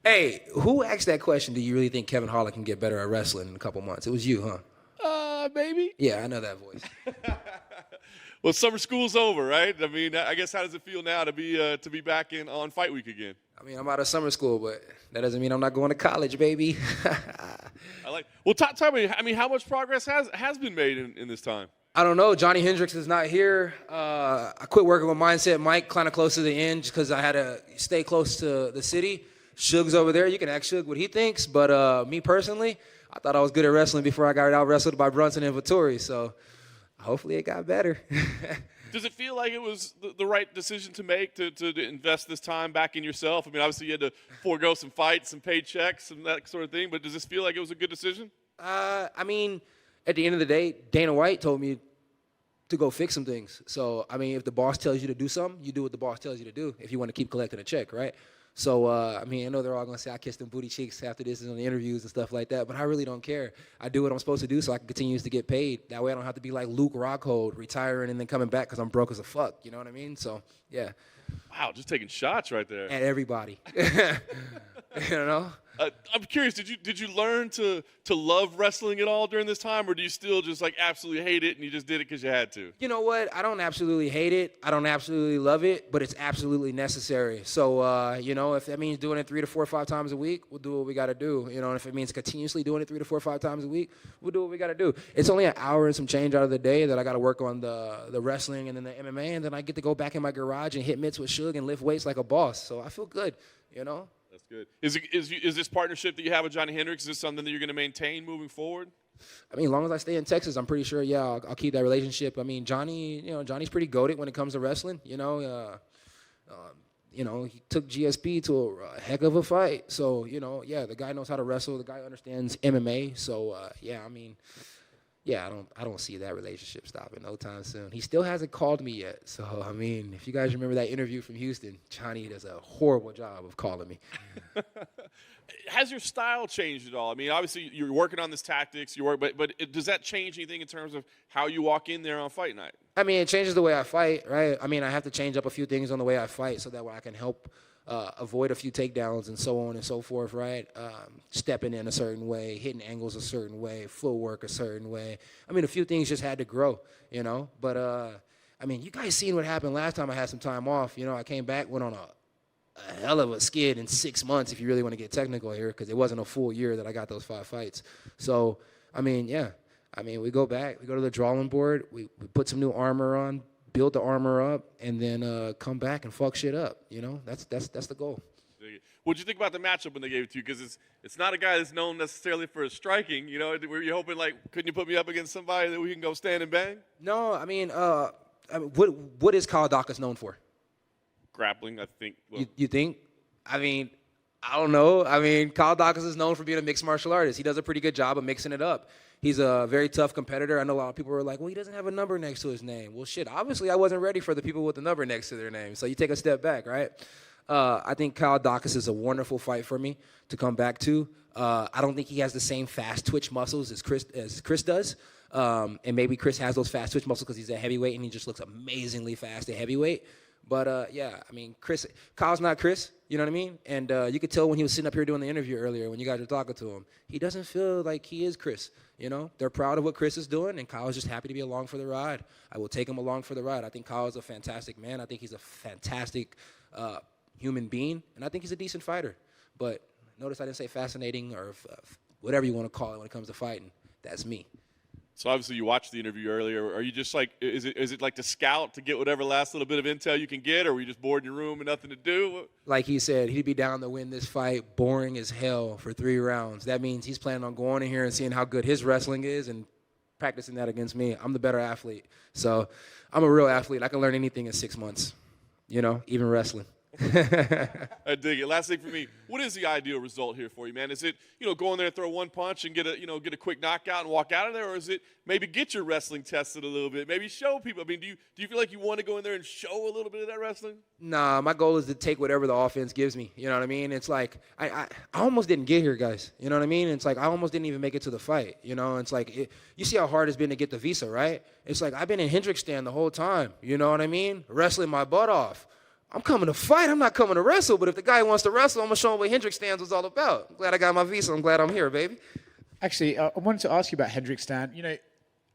Hey, who asked that question? Do you really think Kevin Holland can get better at wrestling in a couple months? It was you, huh? Maybe. Yeah, I know that voice. Well, summer school's over, right? I mean, I guess how does it feel now to be back in on Fight Week again? I mean, I'm out of summer school, but that doesn't mean I'm not going to college, baby. Well, tell me, I mean, how much progress has been made in this time? I don't know. Johnny Hendricks is not here. I quit working with Mindset Mike kind of close to the end just because I had to stay close to the city. Suge's over there. You can ask Suge what he thinks. But me personally, I thought I was good at wrestling before I got out-wrestled by Brunson and Vittori. So hopefully it got better. Does it feel like it was the right decision to make to invest this time back in yourself? I mean, obviously you had to forego some fights, some paychecks, and that sort of thing. But does this feel like it was a good decision? I mean, at the end of the day, Dana White told me to go fix some things. So, I mean, if the boss tells you to do something, you do what the boss tells you to do if you want to keep collecting a check, right? So, I mean, I know they're all going to say I kissed them booty cheeks after this and on the interviews and stuff like that, but I really don't care. I do what I'm supposed to do so I can continue to get paid. That way I don't have to be like Luke Rockhold, retiring and then coming back because I'm broke as a fuck. You know what I mean? So, yeah. Wow, just taking shots right there. At everybody. You know? I'm curious, did you learn to love wrestling at all during this time, or do you still just like absolutely hate it and you just did it because you had to? You know what? I don't absolutely hate it. I don't absolutely love it, but it's absolutely necessary. So, you know, if that means doing it 3 to 4 or 5 times a week, we'll do what we got to do. You know, and if it means continuously doing it 3 to 4 or 5 times a week, we'll do what we got to do. It's only an hour and some change out of the day that I got to work on the wrestling and then the MMA, and then I get to go back in my garage and hit mitts with Suge and lift weights like a boss. So I feel good, you know? That's good. Is this partnership that you have with Johnny Hendricks, is this something that you're going to maintain moving forward? I mean, as long as I stay in Texas, I'm pretty sure, yeah, I'll keep that relationship. I mean, Johnny's pretty goated when it comes to wrestling, you know. He took GSP to a heck of a fight. So, you know, yeah, the guy knows how to wrestle. The guy understands MMA. So, yeah, I mean, yeah, I don't see that relationship stopping no time soon. He still hasn't called me yet. So, I mean, if you guys remember that interview from Houston, Johnny does a horrible job of calling me. Has your style changed at all? I mean, obviously you're working on this tactics, but does that change anything in terms of how you walk in there on fight night? I mean, it changes the way I fight, right? I mean, I have to change up a few things on the way I fight so that way I can help avoid a few takedowns and so on and so forth, right? Stepping in a certain way, hitting angles a certain way, footwork a certain way. I mean, a few things just had to grow, you know? But, I mean, you guys seen what happened last time I had some time off. You know, I came back, went on a hell of a skid in 6 months, if you really want to get technical here, because it wasn't a full year that I got those 5 fights. So, I mean, yeah. I mean, we go back, we go to the drawing board, we put some new armor on, build the armor up, and then come back and fuck shit up. You know, that's the goal. What'd you think about the matchup when they gave it to you? Because it's not a guy that's known necessarily for his striking. You know, were you hoping like, couldn't you put me up against somebody that we can go stand and bang? No, I mean, what is Kyle Daukaus known for? Grappling, I think. Well, You think? I mean, I don't know. I mean, Kyle Daukaus is known for being a mixed martial artist. He does a pretty good job of mixing it up. He's a very tough competitor. I know a lot of people were like, well, he doesn't have a number next to his name. Well, shit, obviously I wasn't ready for the people with the number next to their name. So you take a step back, right? I think Kyle Daukaus is a wonderful fight for me to come back to. I don't think he has the same fast twitch muscles as Chris does. And maybe Chris has those fast twitch muscles because he's a heavyweight and he just looks amazingly fast at heavyweight. But, yeah, I mean, Kyle's not Chris, you know what I mean? And you could tell when he was sitting up here doing the interview earlier when you guys were talking to him, he doesn't feel like he is Chris, you know? They're proud of what Chris is doing, and Kyle's just happy to be along for the ride. I will take him along for the ride. I think Kyle is a fantastic man. I think he's a fantastic human being, and I think he's a decent fighter. But notice I didn't say fascinating or whatever you want to call it when it comes to fighting. That's me. So obviously you watched the interview earlier. Are you just like, is it like to scout to get whatever last little bit of intel you can get, or were you just bored in your room and nothing to do? Like he said, he'd be down to win this fight, boring as hell for 3 rounds. That means he's planning on going in here and seeing how good his wrestling is and practicing that against me. I'm the better athlete. So I'm a real athlete. I can learn anything in 6 months, you know, even wrestling. I dig it. Last thing for me, what is the ideal result here for you, man? Is it, go in there and throw one punch and get a quick knockout and walk out of there, or is it maybe get your wrestling tested a little bit, maybe show people? I mean, do you feel like you want to go in there and show a little bit of that wrestling? Nah, my goal is to take whatever the offense gives me. You know what I mean? It's like I almost didn't get here, guys. You know what I mean? It's like I almost didn't even make it to the fight. You know, it's like you see how hard it's been to get the visa, right? It's like I've been in Hendricks stand the whole time. You know what I mean? Wrestling my butt off. I'm coming to fight. I'm not coming to wrestle. But if the guy wants to wrestle, I'm going to show him what Hendricks stands was all about. I'm glad I got my visa. I'm glad I'm here, baby. Actually, I wanted to ask you about Hendricks stand. You know,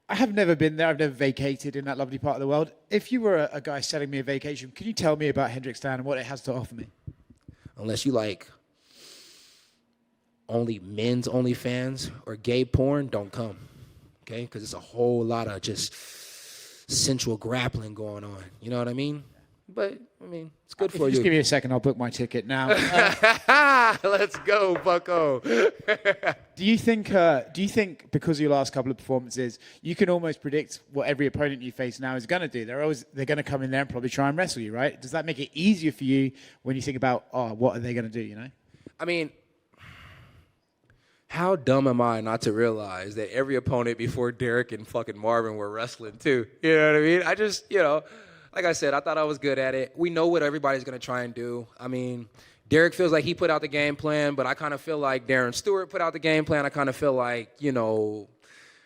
I have never been there. I've never vacated in that lovely part of the world. If you were a guy selling me a vacation, can you tell me about Hendricks stand and what it has to offer me? Unless you like only men's OnlyFans or gay porn, don't come. Okay? Because it's a whole lot of just sensual grappling going on. You know what I mean? But, I mean, it's good for you. Just give me a second. I'll book my ticket now. Let's go, bucko. Do you think because of your last couple of performances, you can almost predict what every opponent you face now is going to do? They're going to come in there and probably try and wrestle you, right? Does that make it easier for you when you think about, what are they going to do, you know? I mean, how dumb am I not to realize that every opponent before Derek and fucking Marvin were wrestling too? You know what I mean? I just, like I said, I thought I was good at it. We know what everybody's going to try and do. I mean, Derek feels like he put out the game plan, but I kind of feel like Darren Stewart put out the game plan. I kind of feel like,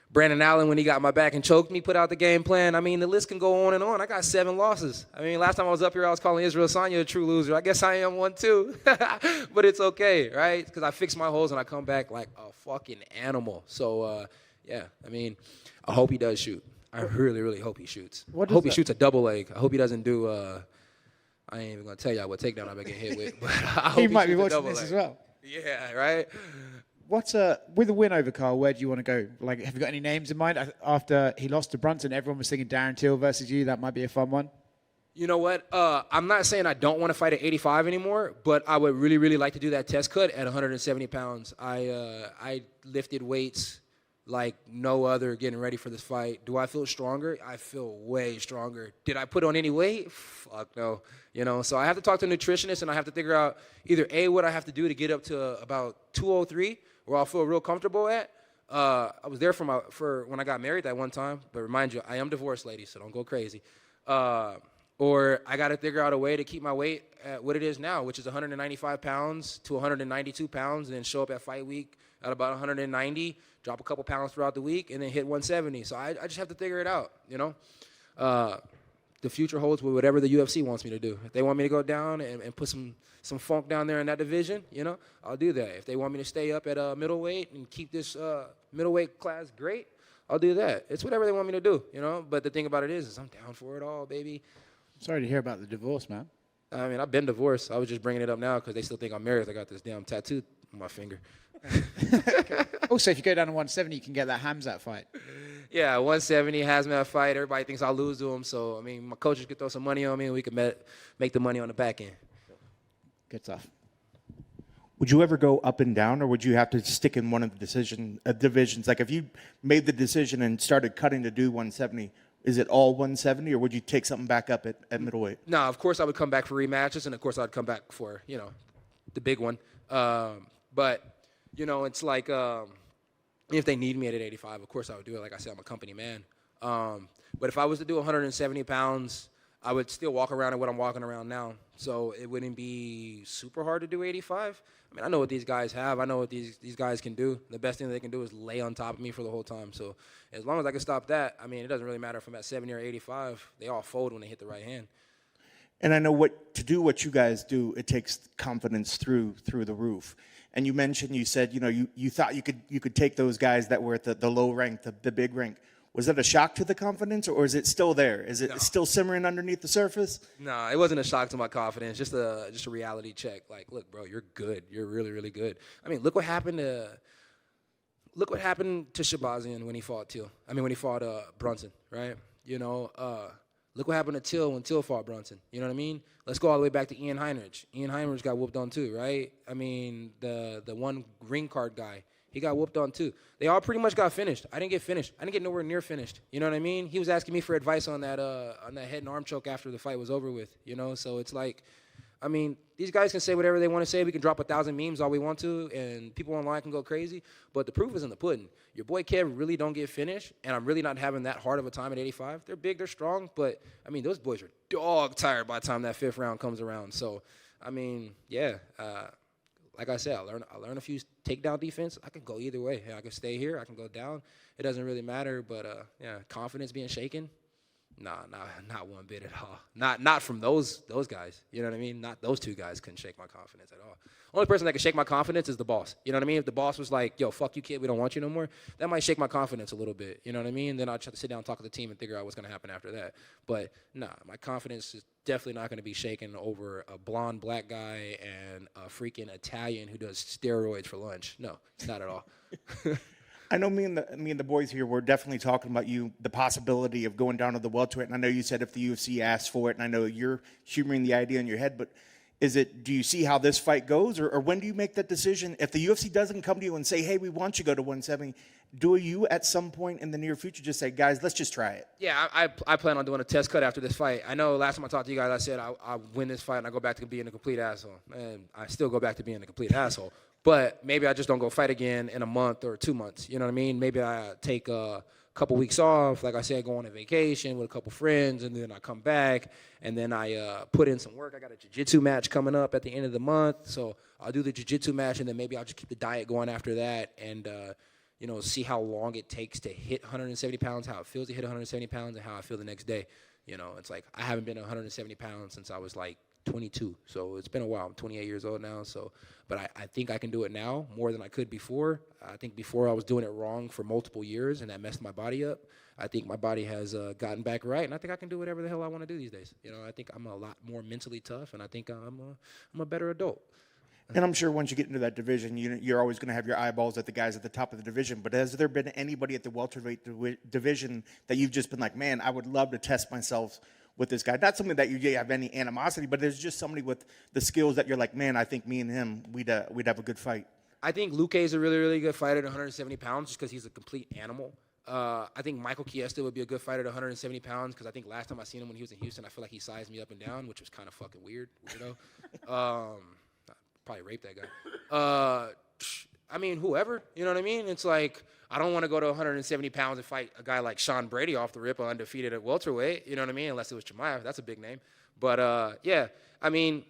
Brandon Allen, when he got my back and choked me, put out the game plan. I mean, the list can go on and on. I got 7 losses. I mean, last time I was up here, I was calling Israel Sanya a true loser. I guess I am one too. But it's okay, right? Because I fix my holes and I come back like a fucking animal. So, yeah, I mean, I hope he does shoot. I really, really hope he shoots. I hope he shoots a double leg. I hope he doesn't do, I ain't even going to tell y'all what takedown I'm going to get hit with. But I hope he might be watching this as well. Yeah, right? With a win over Carl, where do you want to go? Like, have you got any names in mind? After he lost to Brunson, everyone was thinking Darren Till versus you. That might be a fun one. You know what? I'm not saying I don't want to fight at 85 anymore, but I would really, really like to do that test cut at 170 pounds. I lifted weights like no other getting ready for this fight. Do I feel stronger? I feel way stronger. Did I put on any weight? Fuck no. So I have to talk to a nutritionist, and I have to figure out either A, what I have to do to get up to about 203, where I'll feel real comfortable at. I was there for when I got married that one time, but remind you, I am divorced, ladies, so don't go crazy. Or I got to figure out a way to keep my weight at what it is now, which is 195 pounds to 192 pounds, and then show up at fight week at about 190, drop a couple pounds throughout the week, and then hit 170. So I just have to figure it out, The future holds with whatever the UFC wants me to do. If they want me to go down and put some funk down there in that division, I'll do that. If they want me to stay up at middleweight and keep this middleweight class great, I'll do that. It's whatever they want me to do, But the thing about it is I'm down for it all, baby. Sorry to hear about the divorce, man. I mean, I've been divorced. I was just bringing it up now because they still think I'm married. I got this damn tattoo on my finger. Also, if you go down to 170, you can get that Hamzat fight. Yeah, 170 Hazmat fight. Everybody thinks I'll lose to him. So, I mean, my coaches could throw some money on me, and we could make the money on the back end. Good stuff. Would you ever go up and down, or would you have to stick in one of the divisions? Like if you made the decision and started cutting to do 170, is it all 170, or would you take something back up at middleweight? No, of course I would come back for rematches, and of course I'd come back for, the big one. But, it's like if they need me at 85, of course I would do it. Like I said, I'm a company man. But if I was to do 170 pounds, I would still walk around at what I'm walking around now. So it wouldn't be super hard to do 85. I mean, I know what these guys have. I know what these guys can do. The best thing they can do is lay on top of me for the whole time. So as long as I can stop that, I mean, it doesn't really matter if I'm at 70 or 85. They all fold when they hit the right hand. And I know to do what you guys do, it takes confidence through the roof. And you said, you thought you could take those guys that were at the low rank, the big rank. Was that a shock to the confidence, or is it still there? Is it still simmering underneath the surface? No, it wasn't a shock to my confidence. Just a reality check. Like, look, bro, you're good. You're really, really good. I mean, look what happened to Shabazian when he fought Till. I mean, when he fought Brunson, right? Look what happened to Till when Till fought Brunson. You know what I mean? Let's go all the way back to Ian Heinrich. Ian Heinrich got whooped on too, right? I mean, the one green card guy, he got whooped on too. They all pretty much got finished. I didn't get finished. I didn't get nowhere near finished. You know what I mean? He was asking me for advice on that head and arm choke after the fight was over with. So it's like, I mean, these guys can say whatever they want to say. We can drop 1,000 memes all we want to, and people online can go crazy. But the proof is in the pudding. Your boy Kev really don't get finished, and I'm really not having that hard of a time at 85. They're big, they're strong, but, I mean, those boys are dog tired by the time that 5th round comes around. So, I mean, yeah, like I said, I learn a few takedown defense. I can go either way. I can stay here. I can go down. It doesn't really matter, but, yeah, confidence being shaken, Nah, not one bit at all. Not from those guys. You know what I mean? Not those two guys couldn't shake my confidence at all. Only person that can shake my confidence is the boss. You know what I mean? If the boss was like, yo, fuck you, kid, we don't want you no more, that might shake my confidence a little bit. You know what I mean? Then I'll try to sit down and talk to the team and figure out what's going to happen after that. But, nah, my confidence is definitely not going to be shaken over a blonde black guy and a freaking Italian who does steroids for lunch. No, not at all. I know me and the boys here were definitely talking about the possibility of going down to the welterweight. And I know you said if the UFC asked for it, and I know you're humoring the idea in your head, but do you see how this fight goes, or when do you make that decision? If the UFC doesn't come to you and say, hey, we want you to go to 170, do you at some point in the near future just say, guys, let's just try it? Yeah, I plan on doing a test cut after this fight. I know last time I talked to you guys, I said I win this fight and I go back to being a complete asshole. And I still go back to being a complete asshole. But maybe I just don't go fight again in a month or 2 months. You know what I mean? Maybe I take a couple weeks off, like I said, go on a vacation with a couple friends, and then I come back, and then I put in some work. I got a jiu-jitsu match coming up at the end of the month, so I'll do the jiu-jitsu match, and then maybe I'll just keep the diet going after that, and see how long it takes to hit 170 pounds, how it feels to hit 170 pounds, and how I feel the next day. It's like I haven't been 170 pounds since I was like 22, so it's been a while. I'm 28 years old now, but I think I can do it now more than I could before. I think before I was doing it wrong for multiple years, and that messed my body up. I think my body has gotten back right, and I think I can do whatever the hell I want to do these days. I think I'm a lot more mentally tough, and I think I'm a better adult. And I'm sure once you get into that division, you're always going to have your eyeballs at the guys at the top of the division. But has there been anybody at the welterweight division that you've just been like, man, I would love to test myself with this guy? Not something that you have any animosity, but there's just somebody with the skills that you're like, man, I think me and him, we'd have a good fight. I think Luque is a really, really good fighter at 170 pounds just because he's a complete animal. I think Michael Chiesa would be a good fighter at 170 pounds because I think last time I seen him when he was in Houston, I feel like he sized me up and down, which was kind of fucking weirdo. Probably raped that guy. I mean, whoever, you know what I mean? It's like, I don't want to go to 170 pounds and fight a guy like Sean Brady off the rip or undefeated at welterweight, you know what I mean? Unless it was Chimaev, that's a big name. But, yeah, I mean,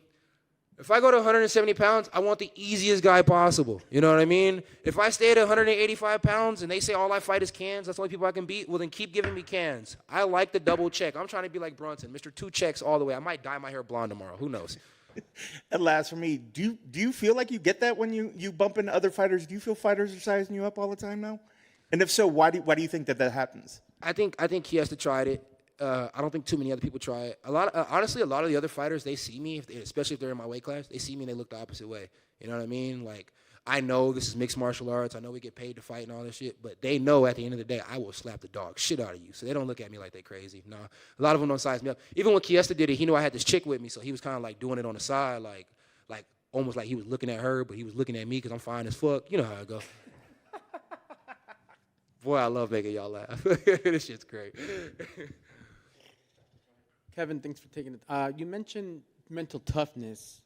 if I go to 170 pounds, I want the easiest guy possible, you know what I mean? If I stay at 185 pounds and they say all I fight is cans, that's the only people I can beat, well, then keep giving me cans. I like the double check. I'm trying to be like Brunson, Mr. 2 checks all the way. I might dye my hair blonde tomorrow. Who knows? And last for me, do you feel like you get that when you bump into other fighters? Do you feel fighters are sizing you up all the time now? And if so, why do you think that happens? I think Chiesa tried it. I don't think too many other people try it. Honestly, a lot of the other fighters, they see me, especially if they're in my weight class, they see me and they look the opposite way. You know what I mean? Like, I know this is mixed martial arts. I know we get paid to fight and all this shit, but they know at the end of the day, I will slap the dog shit out of you. So they don't look at me like they crazy. Nah, a lot of them don't size me up. Even when Chiesa did it, he knew I had this chick with me, so he was kind of like doing it on the side, like almost like he was looking at her, but he was looking at me because I'm fine as fuck. You know how it goes. Boy, I love making y'all laugh. This shit's great. Kevin, thanks for taking it. You mentioned mental toughness.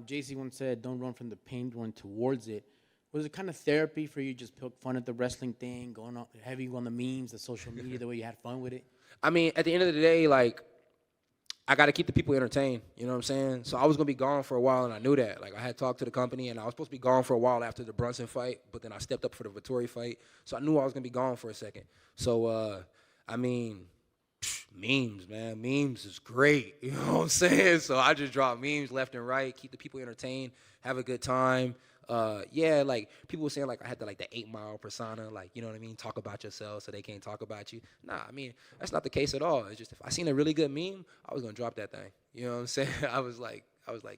JC once said, don't run from the pain, run towards it. Was it kind of therapy for you, just poke fun at the wrestling thing, going on heavy on the memes, the social media, the way you had fun with it? I mean, at the end of the day, like, I got to keep the people entertained, you know what I'm saying? So I was going to be gone for a while, and I knew that. Like, I had talked to the company, and I was supposed to be gone for a while after the Brunson fight, but then I stepped up for the Vettori fight, so I knew I was going to be gone for a second. So, I mean, memes, man. Memes is great, you know what I'm saying? So I just drop memes left and right, keep the people entertained, have a good time. Yeah, like, people were saying, like, I had the 8 Mile persona, like, you know what I mean? Talk about yourself so they can't talk about you. Nah, I mean, that's not the case at all. It's just if I seen a really good meme, I was going to drop that thing. You know what I'm saying? I was like,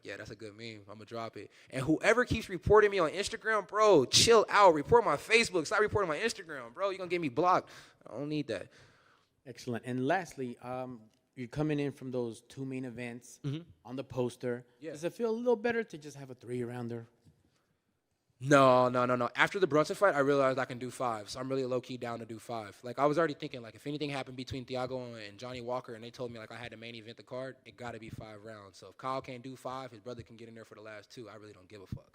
yeah, that's a good meme. I'm going to drop it. And whoever keeps reporting me on Instagram, bro, chill out. Report my Facebook. Stop reporting my Instagram, bro. You're going to get me blocked. I don't need that. Excellent. And lastly, you're coming in from those 2 main events on the poster. Yeah. Does it feel a little better to just have a 3-rounder? No. After the Brunson fight, I realized I can do 5. So I'm really low-key down to do 5. Like, I was already thinking, like, if anything happened between Thiago and Johnny Walker and they told me, like, I had to main event the card, it got to be 5 rounds. So if Kyle can't do 5, his brother can get in there for the last 2. I really don't give a fuck.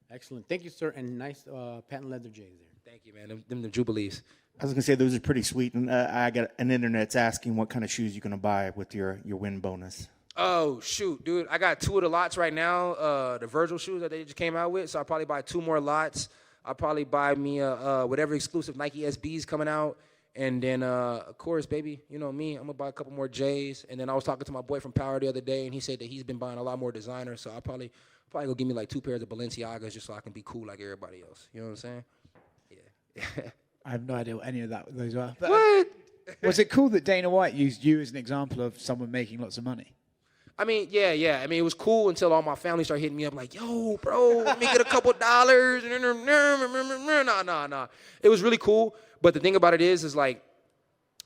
Excellent. Thank you, sir. And nice patent leather J's there. Thank you, man. Them the Jubilees. I was going to say those are pretty sweet. And I got an internet's asking what kind of shoes you're going to buy with your win bonus. Oh, shoot, dude. I got 2 of the lots right now, the Virgil shoes that they just came out with. So I'll probably buy 2 more lots. I'll probably buy me whatever exclusive Nike SBs coming out. And then, of course, baby, you know me, I'm going to buy a couple more J's. And then I was talking to my boy from Power the other day, and he said that he's been buying a lot more designer. So I'll probably go give me like 2 pairs of Balenciagas just so I can be cool like everybody else. You know what I'm saying? Yeah. I have no idea what any of those are. But, What? was it cool that Dana White used you as an example of someone making lots of money? I mean, yeah. I mean, it was cool until all my family started hitting me up like, yo, bro, let me get a couple dollars. Nah. It was really cool. But the thing about it is like,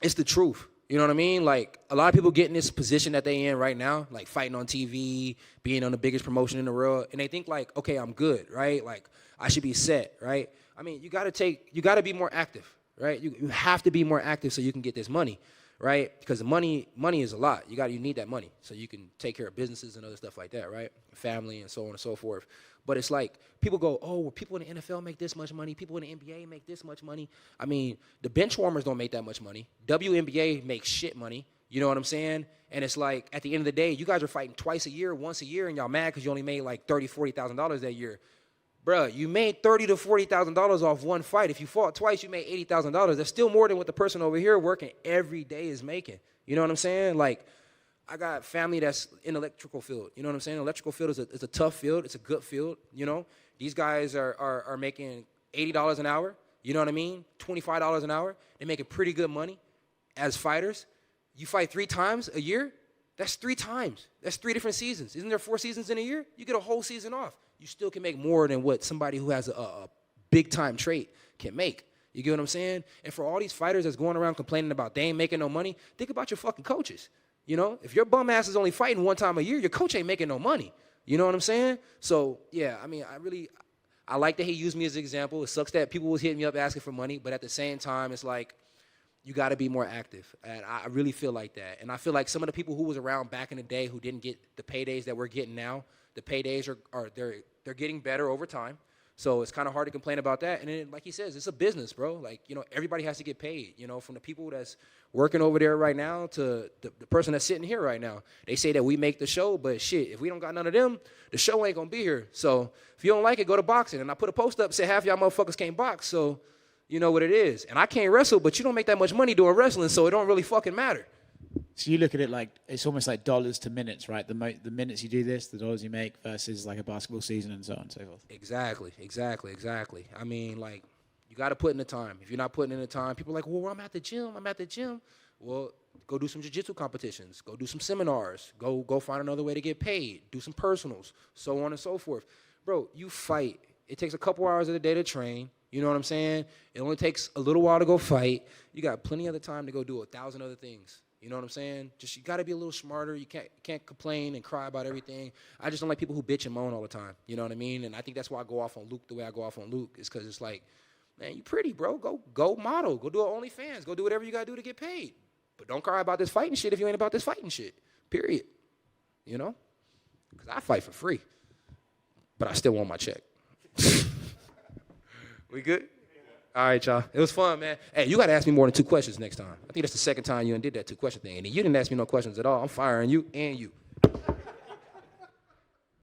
it's the truth. You know what I mean? Like, a lot of people get in this position that they in right now, like fighting on TV, being on the biggest promotion in the world, and they think like, okay, I'm good, right? Like, I should be set, right? I mean, you got to be more active, right? You have to be more active so you can get this money, right? Because the money is a lot. You need that money so you can take care of businesses and other stuff like that, right? Family and so on and so forth. But it's like, people go, oh, well, people in the NFL make this much money. People in the NBA make this much money. I mean, the bench warmers don't make that much money. WNBA makes shit money. You know what I'm saying? And it's like, at the end of the day, you guys are fighting twice a year, once a year, and y'all mad because you only made like $30,000, $40,000 that year. Bruh, you made $30,000 to $40,000 off one fight. If you fought twice, you made $80,000. That's still more than what the person over here working every day is making. You know what I'm saying? Like, I got family that's in electrical field. You know what I'm saying? Electrical field is a tough field. It's a good field, you know? These guys are making $80 an hour. You know what I mean? $25 an hour. They're making pretty good money as fighters. You fight 3 times a year? That's 3 times. That's 3 different seasons. Isn't there 4 seasons in a year? You get a whole season off. You still can make more than what somebody who has a big-time trait can make. You get what I'm saying? And for all these fighters that's going around complaining about they ain't making no money, think about your fucking coaches. You know, if your bum ass is only fighting 1 time a year, your coach ain't making no money. You know what I'm saying? So, yeah, I mean, I like that he used me as an example. It sucks that people was hitting me up asking for money, but at the same time, it's like, you got to be more active. And I really feel like that. And I feel like some of the people who was around back in the day who didn't get the paydays that we're getting now, the paydays they're getting better over time. So it's kind of hard to complain about that. And then, like he says, it's a business, bro. Like, you know, everybody has to get paid, you know, from the people that's working over there right now to the person that's sitting here right now. They say that we make the show, but shit, if we don't got none of them, the show ain't going to be here. So if you don't like it, go to boxing. And I put a post up, say half y'all motherfuckers can't box, so you know what it is. And I can't wrestle, but you don't make that much money doing wrestling, so it don't really fucking matter. So you look at it like it's almost like dollars to minutes, right? The minutes you do this, the dollars you make versus like a basketball season and so on and so forth. Exactly. I mean, like, you got to put in the time. If you're not putting in the time, people are like, well, I'm at the gym. Well, go do some jiu-jitsu competitions. Go do some seminars. Go find another way to get paid. Do some personals, so on and so forth. Bro, you fight. It takes a couple hours of the day to train. You know what I'm saying? It only takes a little while to go fight. You got plenty of the time to go do 1,000 other things. You know what I'm saying? Just, you got to be a little smarter. You can't complain and cry about everything. I just don't like people who bitch and moan all the time. You know what I mean? And I think that's why I go off on Luke the way I go off on Luke, is because it's like, man, you pretty, bro. Go model. Go do an OnlyFans. Go do whatever you got to do to get paid. But don't cry about this fighting shit if you ain't about this fighting shit. Period. You know? Because I fight for free. But I still want my check. We good? All right, y'all. It was fun, man. Hey, you got to ask me more than 2 questions next time. I think that's the second time you did that 2-question thing. And you didn't ask me no questions at all. I'm firing you and you.